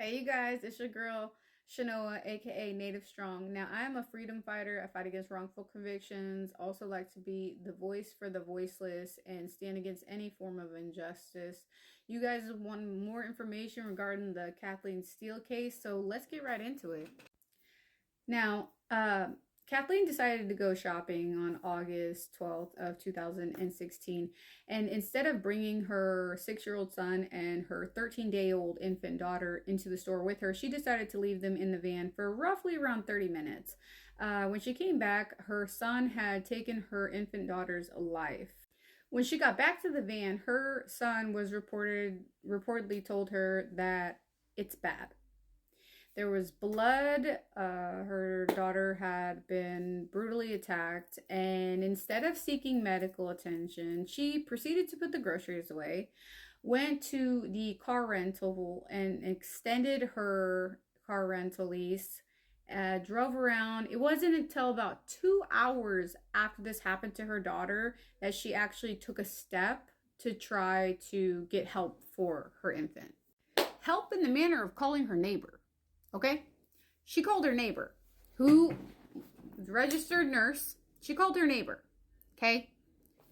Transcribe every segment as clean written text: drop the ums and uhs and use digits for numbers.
Hey you guys, it's your girl Shanoa, aka Native Strong. Now I am a freedom fighter. I fight against wrongful convictions, also like to be the voice for the voiceless and stand against any form of injustice. You guys want more information regarding the Kathleen Steele case, so let's get right into it. Now, Kathleen decided to go shopping on August 12th of 2016, and instead of bringing her 6-year-old son and her 13-day-old infant daughter into the store with her, she decided to leave them in the van for roughly around 30 minutes. When she came back, her son had taken her infant daughter's life. When she got back to the van, her son was reportedly told her that it's bad. There was blood. Her daughter had been brutally attacked, and instead of seeking medical attention, she proceeded to put the groceries away, went to the car rental and extended her car rental lease, drove around. It wasn't until about 2 hours after this happened to her daughter that she actually took a step to try to get help for her infant. Help in the manner of calling her neighbor. Okay? She called her neighbor, who was a registered nurse. She called her neighbor. Okay?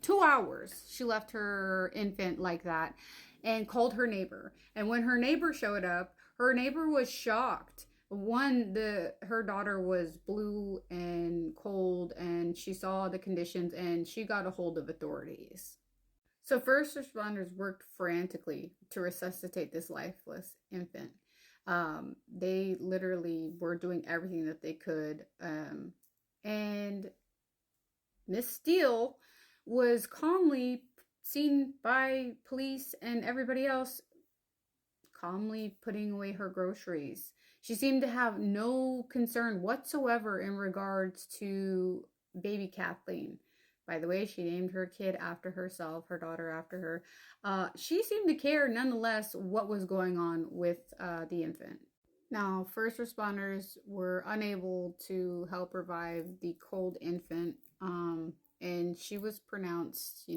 2 hours she left her infant like that and called her neighbor. And when her neighbor showed up, her neighbor was shocked. Her daughter was blue and cold, and she saw the conditions, and she got a hold of authorities. So first responders worked frantically to resuscitate this lifeless infant. They literally were doing everything that they could. And Miss Steele was calmly seen by police and everybody else, calmly putting away her groceries. She seemed to have no concern whatsoever in regards to baby Kathleen. By the way, she named her kid after herself, her daughter after her. She seemed to care nonetheless what was going on with the infant. Now, first responders were unable to help revive the cold infant, and she was pronounced,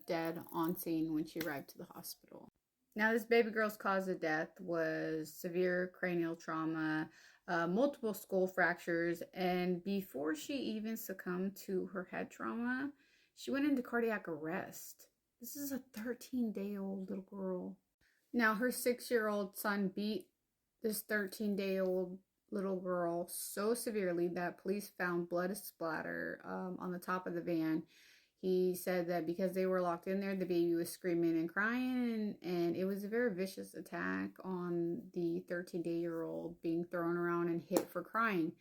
dead on scene when she arrived to the hospital. Now, this baby girl's cause of death was severe cranial trauma, multiple skull fractures, and before she even succumbed to her head trauma, she went into cardiac arrest. This is a 13-day-old little girl. Now, her 6-year-old son beat this 13-day-old little girl so severely that police found blood splatter on the top of the van. He said that because they were locked in there, the baby was screaming and crying, and it was a very vicious attack on the 13-day-old being thrown around and hit for crying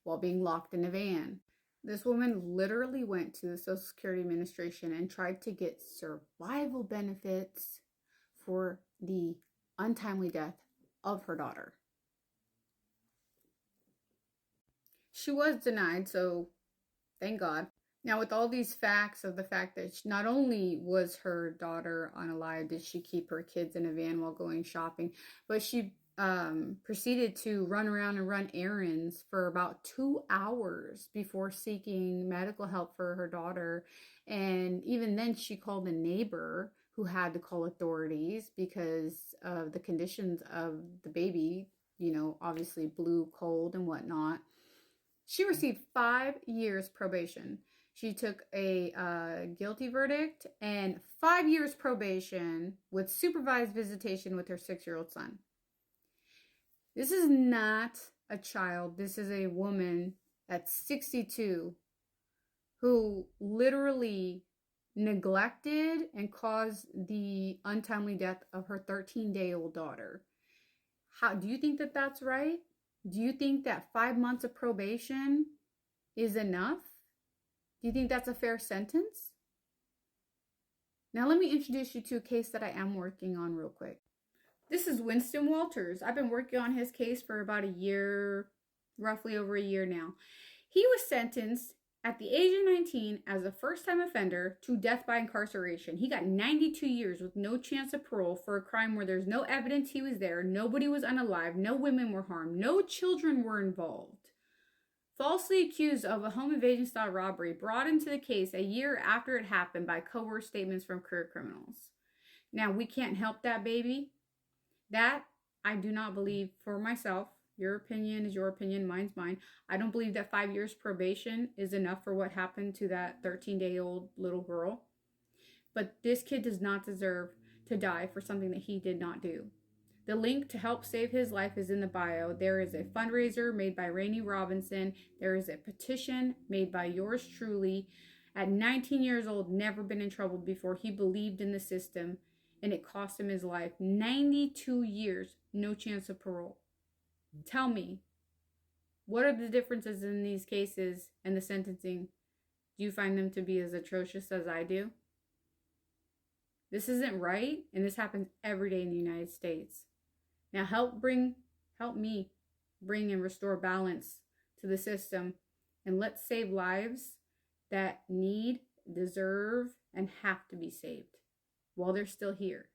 while being locked in a van. This woman literally went to the Social Security Administration and tried to get survival benefits for the untimely death of her daughter. She was denied, so thank God. Now, with all these facts of the fact that not only was her daughter unalive, did she keep her kids in a van while going shopping, but she proceeded to run around and run errands for about 2 hours before seeking medical help for her daughter. And even then, she called a neighbor who had to call authorities because of the conditions of the baby, obviously blue, cold, and whatnot. She received 5 years probation. She took a guilty verdict and 5 years probation with supervised visitation with her 6-year-old son. This is not a child. This is a woman at 62 who literally neglected and caused the untimely death of her 13-day-old daughter. Do you think that that's right? Do you think that 5 months of probation is enough? Do you think that's a fair sentence? Now let me introduce you to a case that I am working on real quick. This is Winston Walters. I've been working on his case for about a year, roughly over a year now. He was sentenced at the age of 19 as a first-time offender to death by incarceration. He got 92 years with no chance of parole for a crime where there's no evidence he was there, nobody was unalive, no women were harmed, no children were involved. Falsely accused of a home invasion-style robbery, brought into the case a year after it happened by coerced statements from career criminals. Now, we can't help that baby. That I do not believe, for myself, your opinion is your opinion, mine's mine. I don't believe that 5 years probation is enough for what happened to that 13-day-old little girl. But this kid does not deserve to die for something that he did not do. The link to help save his life is in the bio. There is a fundraiser made by Rainey Robinson. There is a petition made by yours truly. At 19 years old, never been in trouble before. He believed in the system, and it cost him his life. 92 years, no chance of parole. Tell me, what are the differences in these cases and the sentencing? Do you find them to be as atrocious as I do? This isn't right, and this happens every day in the United States. Now help me bring and restore balance to the system, and let's save lives that need, deserve, and have to be saved while they're still here.